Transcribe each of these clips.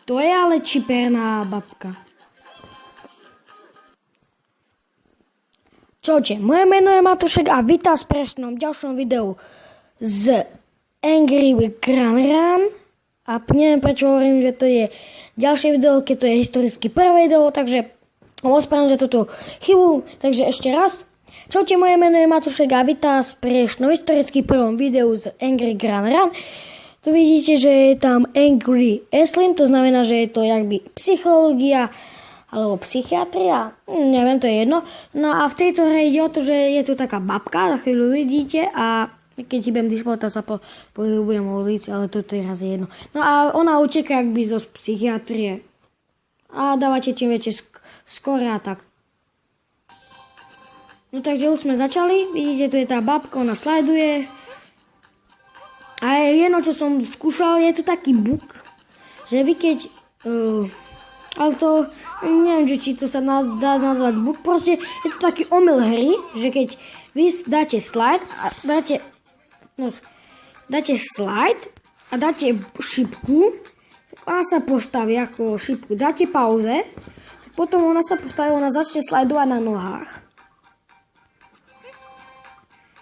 To je ale čiperná babka. Čaute, moje meno je Matušek a vítam v prešnom ďalšom videu z Angry Grand Run. A neviem prečo hovorím, že to je ďalšie video, keď to je historicky prvé video, takže ospravedlňujem za túto chybu. Takže ešte raz. Čaute, moje meno je Matušek a vítam v prešnom historicky prvom videu z Angry Grand Run. Tu vidíte, že je tam Angry Slim, to znamená, že je to jakby psychológia alebo psychiatria, neviem, to je jedno. No a v tejto hre ide o to, že je tu taká babka, za chvíľu vidíte a keď hýbem display, tak sa pohybujem o ulici, ale to teraz je jedno. No a ona uteká akby zo psychiatrie. A dávate čím väčšie skóre a tak. No takže už sme začali, vidíte, tu je tá babka, ona slajduje. A jedno, čo som skúšal, je tu taký bug, že vy keď... ale to, neviem, či to sa dá nazvať bug, proste je to taký omyl hry, že keď vy dáte slide a dáte slide a dáte šipku, tak ona sa postaví ako šipku. Dáte pauze, potom ona sa postaví, ona začne slajdovať na nohách.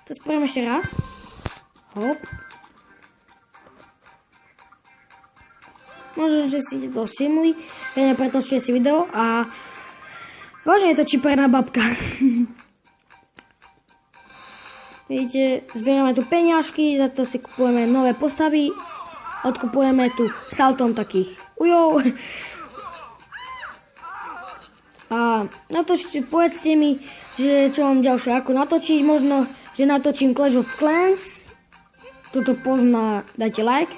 To spravím ešte raz. Hop. Možno, že si to všimli, pretočte si video a vážne je to čiperná babka. Vidíte, zbierame tu peňažky, za to si kupujeme nové postavy, odkupujeme tu saltom takých ujov. A natočte, povedzte mi, že čo mám ďalšie, ako natočiť, možno, že natočím Clash of Clans, toto pozná, dajte like.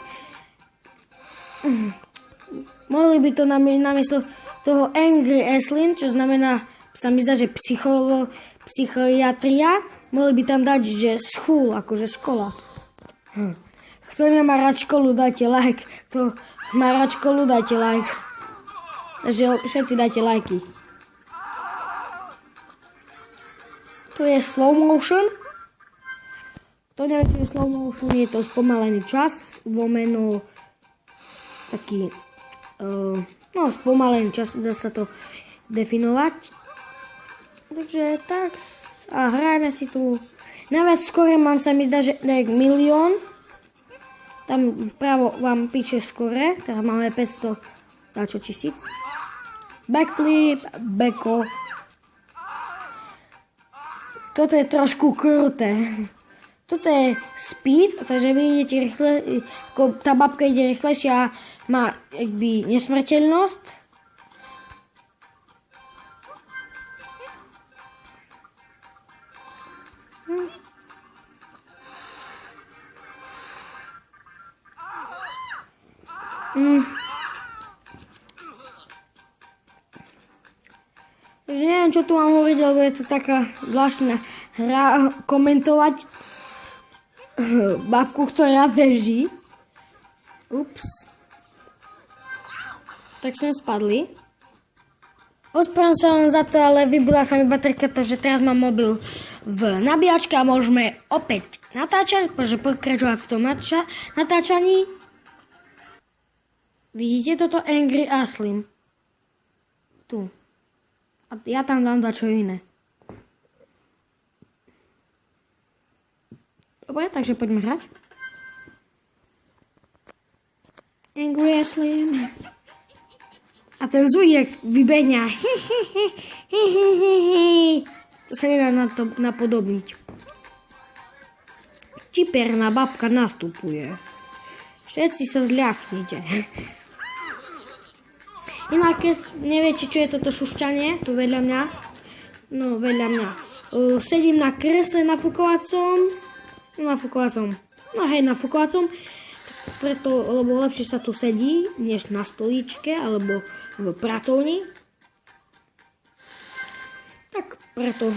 Mohli by to namiesto toho Angry Slim, čo znamená, sa mi zdá, že psychiatria, mohli by tam dať, že school, akože škola. Kto nemá rád školu, dajte like. Kto má rád školu, dajte like. Takže všetci dajte lajky. To je slow motion. To neviem, čo je slow motion, je to spomalený čas, lomeno taký, spomalený čas, dá sa to definovať. Takže tak, a hrajeme si tu. Najviac skore mám, sa mi zdá, že je 1 000 000. Tam vpravo vám píše skore, teraz máme 500, dačo 1000. Backflip, beko. Toto je trošku kruté. Toto je speed, takže vy idete rýchle, ako tá babka ide rýchlejšie a má jakby nesmrteľnosť. Takže neviem, čo tu mám hovoriť, lebo je to taká zvláštna hra komentovať babku, ktorá beží. Ups. Tak sme spadli. Ospravedlňujem sa vám za to, ale vybila sa mi baterka, takže teraz mám mobil v nabíjačke a môžeme opäť natáčať, pretože pokračovať v tom natáčaní. Vidíte toto Angry Slim? Tu. A ja tam dám dačo iné. Dobre, takže poďme hrať. Angry Slim. A ten zvuk je vybehňa. To sa nedá na to napodobniť. Čiperná babka nastupuje. Všetci sa zľaknite. Inak, keď neviete, čo je toto šušťanie, tu vedľa mňa. No, vedľa mňa. Sedím na kresle nafúkovacom. Preto, lebo lepšie sa tu sedí, než na stolíčke, alebo v pracovni. Tak preto.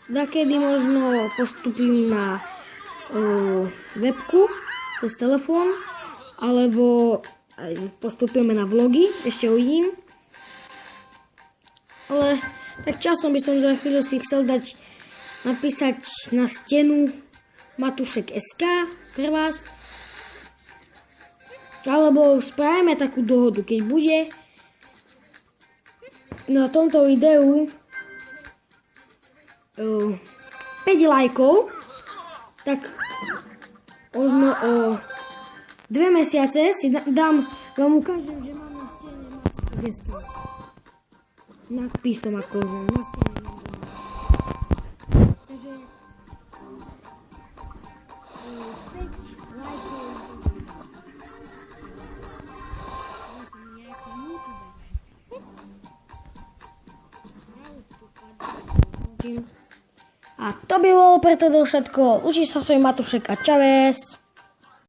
Dakedy možno postupím na webku, cez telefón, alebo postupíme na vlogy, ešte uvidím. Ale tak časom by som za chvíľu si chcel napísať na stenu Matušek SK pre vás. Alebo spravíme takú dohodu, keď bude na tomto videu 5 lajkov, tak možno o 2 mesiace si vám ukážem, že mám na stene desky. Nadpisom akože, na stene mám. Takže 5 lajkov. A to by bolo pre toto všetko. Učí sa svoj Matušek a čaves.